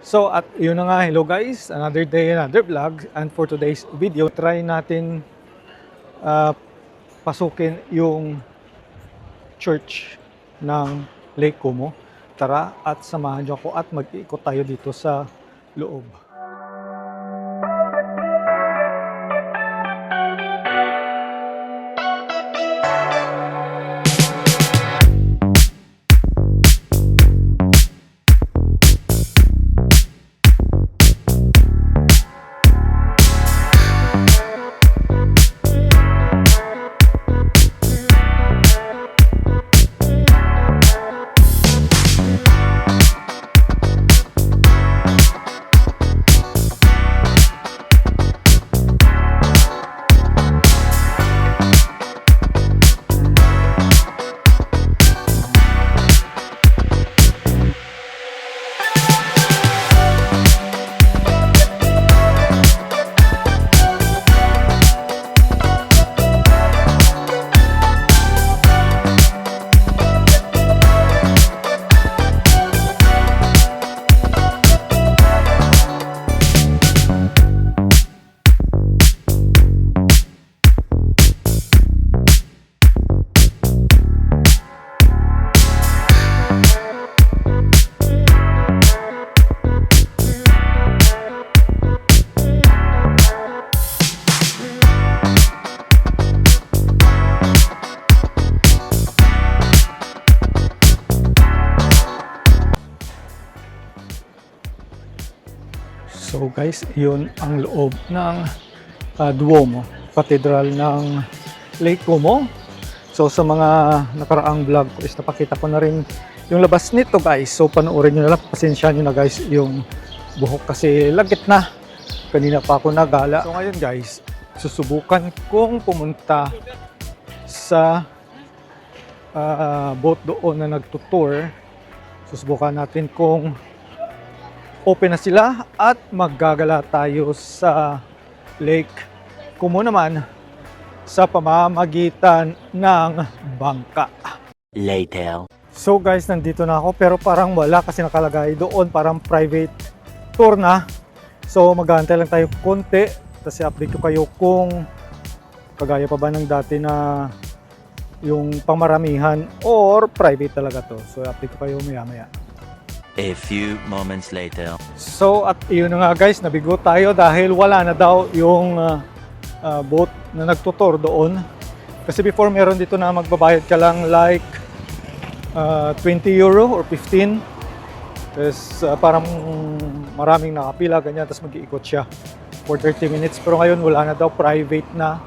So at yun na nga, hello guys, another day, another vlog. And for today's video, try natin pasukin yung church ng Lake Como. Tara at samahan niyo ako at mag-ikot tayo dito sa loob. So guys, yun ang loob ng Duomo, Cathedral ng Lake Como. So sa mga nakaraang vlog ko is napakita ko na rin yung labas nito guys. So panoorin nyo na lang, pasensya nyo na guys yung buhok kasi lagit na. Kanina pa ako nagala. So ngayon guys, susubukan kong pumunta sa boat doon na nagtutour. Susubukan natin kung open na sila at maggagala tayo sa Lake Como naman sa pamamagitan ng bangka. Later. So guys, nandito na ako pero parang wala kasi nakalagay doon parang private tour na. So mag-aantay lang tayo konti kasi update ko kayo kung kagaya pa ba ng dati na yung pangmaramihan or private talaga to. So update ko kayo maya-maya. A few moments later. So at yun na nga guys, nabigo tayo dahil wala na daw yung boat na nagtutor doon. Kasi before meron dito na magbabayad ka lang like 20 euro or 15. Tapos parang maraming nakapila ganyan, tapos mag-iikot siya for 30 minutes. Pero ngayon wala na daw, private na.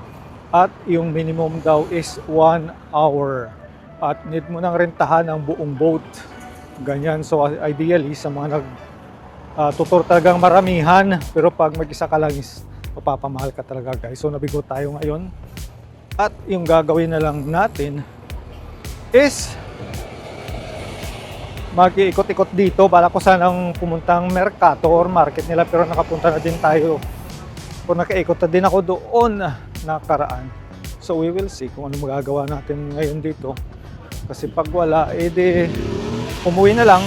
At yung minimum daw is 1 hour. At need mo nang rentahan ang buong boat. Ganyan. So ideally sa mga tutor talagang maramihan, pero pag mag-isa ka lang is mapapamahal ka talaga guys. So nabigo tayo ngayon at yung gagawin na lang natin is mag-iikot-ikot dito. Bala ko sanang pumuntang Mercato or market nila pero nakapunta na din tayo o nakaikot na din ako doon nakaraan. So we will see kung ano magagawa natin ngayon dito kasi pag wala edi umuwi na lang.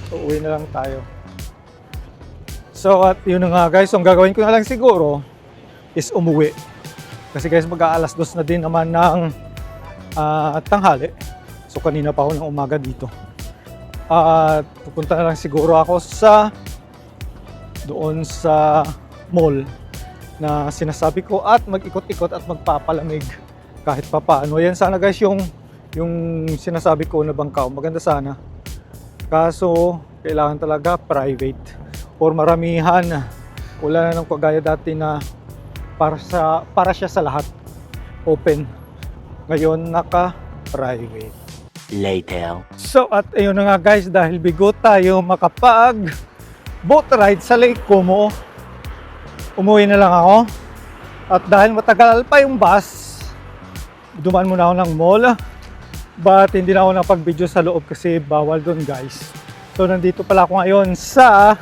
So, uwi na lang tayo. So, at yun na nga guys. So, ang gagawin ko na lang siguro is umuwi. Kasi guys, mag-aalas 2 na din naman ng tanghali. So, kanina pa ako ng umaga dito. At pupunta na lang siguro ako doon sa mall na sinasabi ko at mag-ikot-ikot at magpapalamig kahit pa paano. Yan sana guys yung sinasabi ko na bangka, maganda sana. Kaso, kailangan talaga private or maramihan. Wala na ng kagaya dati na para siya sa lahat. Open. Ngayon, naka-private. Later. So, at ayun na nga guys, dahil bigo tayo makapag boat ride sa Lake Como, umuwi na lang ako. At dahil matagal pa yung bus, dumaan muna ako ng mall. But hindi na ako napag-video sa loob kasi bawal doon guys. So nandito pala ako ngayon sa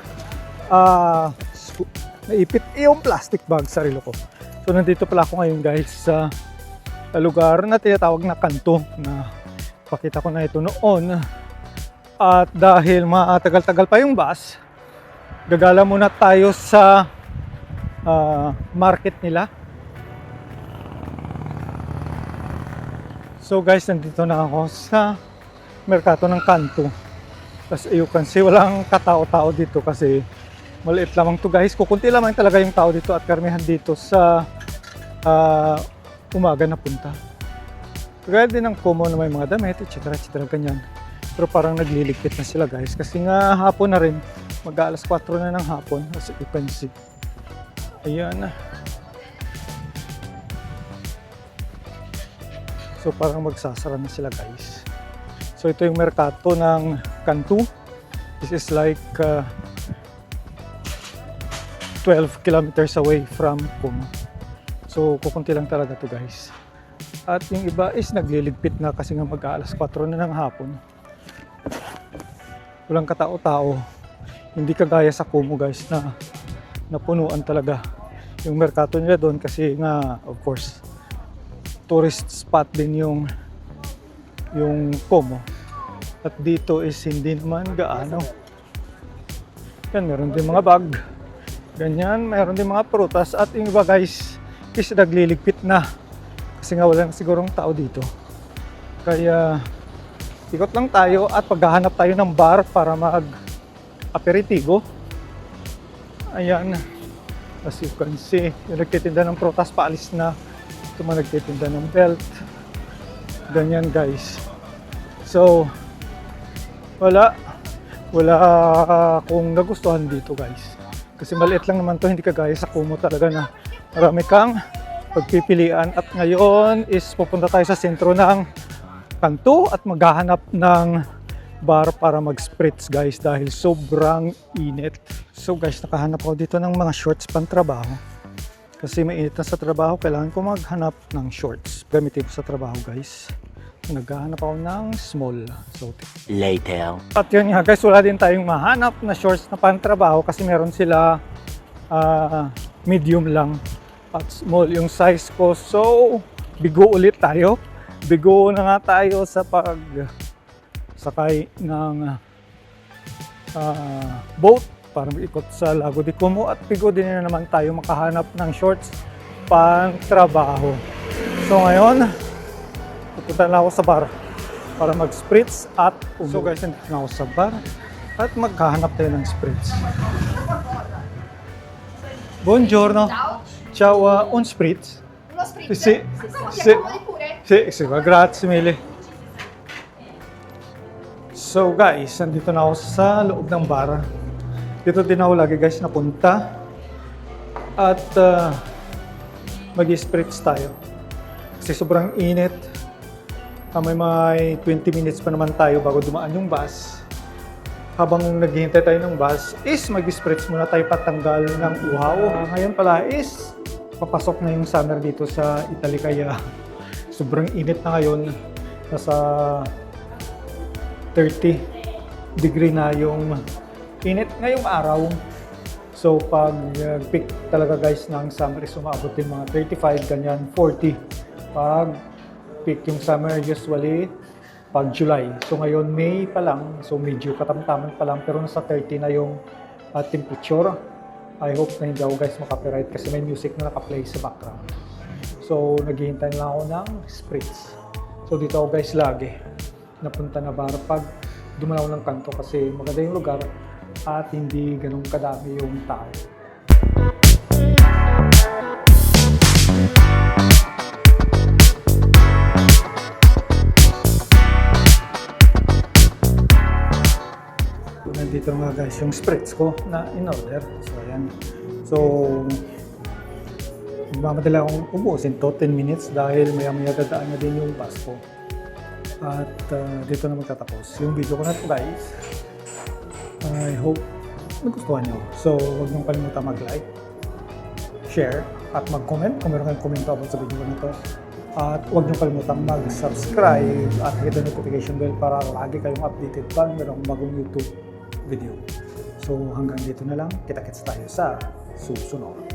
naipit yung plastic bag sa relo ko. So nandito pala ako ngayon guys sa lugar na tinatawag na Kanto, na pakita ko na ito noon. At dahil matagal-tagal pa yung bus, gagala muna tayo sa market nila. So guys, nandito na ako sa merkato ng Kanto. As you can see, walang katao-tao dito kasi maliit lamang to guys. Kukunti lamang talaga yung tao dito at karamihan dito sa umaga na punta. Kagaya din ng Como na may mga damit, etc. ganyan. Pero parang nagliligpit na sila guys kasi nga hapon na rin. Mag-aalas 4 na ng hapon as you can see. Ayan. So parang magsasara na sila guys. So ito yung merkato ng Kanto. This is like 12 kilometers away from Como. So kukunti lang talaga to guys. At yung iba is nagliligpit na kasi nga mag-aalas 4 na ng hapon. Walang katao-tao. Hindi kagaya sa Como guys na napunuan talaga yung merkato nila doon kasi nga of course tourist spot din yung Como. At dito is hindi naman gaano. Yan, meron din mga bag. Ganyan, meron din mga prutas. At yung iba guys is nagliligpit na. Kasi nga wala na sigurong tao dito. Kaya ikot lang tayo at paghahanap tayo ng bar para mag-aperitivo. Ayan. As you can see, yung nagtitinda ng prutas paalis na. Ito mga nagtitinda ng belt. Ganyan guys. So, wala akong nagustuhan dito guys. Kasi maliit lang naman to, hindi kagaya sa Como talaga na marami kang pagpipilian. At ngayon is pupunta tayo sa sentro ng Kanto at maghahanap ng bar para mag-spritz guys dahil sobrang init. So guys, nakahanap ako dito ng mga shorts pang trabaho. Kasi mainit na sa trabaho, kailangan ko maghanap ng shorts. Gamitin ko sa trabaho guys. Naghahanap ako ng small. So, Later. at yun nga guys, wala din tayong mahanap na shorts na pang-trabaho kasi meron sila medium lang at small yung size ko. So, bigo ulit tayo. Bigo na nga tayo sa sakay ng boat para mag-ikot sa Lago de Como at bigo din na naman tayo makahanap ng shorts pang-trabaho. So ngayon, pupunta na ako sa bar para mag-spritz at so guys, nandito na ako sa bar at maghahanap tayo ng spritz. Buongiorno. Ciao. Ciao, un spritz? Uno spritz? Sì, Sì. Pure? sì, grazie mille. So guys, nandito na ako sa loob ng bar. Dito din ako lagi guys napunta at mag-spritz tayo kasi sobrang init. May 20 minutes pa naman tayo bago dumaan yung bus. Habang naghihintay tayo ng bus is mag-spritz muna tayo patanggal ng uhaw. Ngayon pala is papasok na yung summer dito sa Italy kaya sobrang init na ngayon. Nasa 30 degree na yung init ngayong araw. So pag peak talaga guys ng summer is umabot din mga 35, ganyan, 40. Pag peak yung summer usually pag July. So ngayon May pa lang, so medyo katamtaman pa lang pero nasa 30 na yung temperature. I hope na hindi ako guys makapiright kasi may music na nakaplay sa background. So naghihintay lang ako ng spritz. So dito ako guys lagi napunta na bar pag dumalaw ng Kanto kasi maganda yung lugar at hindi ganun kadami yung tao. Nandito nga guys yung spritz ko na in order. So ayan. So magmamadali akong ubusin to 10 minutes dahil maya-maya dadaan na din yung bus ko. At dito na magtatapos yung video ko na to guys. I hope nagustuhan nyo. So huwag niyong kalimutan mag-like, share, at mag-comment kung meron kayong komento about sa video ko nito. At huwag niyong kalimutan mag-subscribe at hit the notification bell para lagi kayong updated pag merong bagong YouTube video. So hanggang dito na lang, kita-kits tayo sa susunod.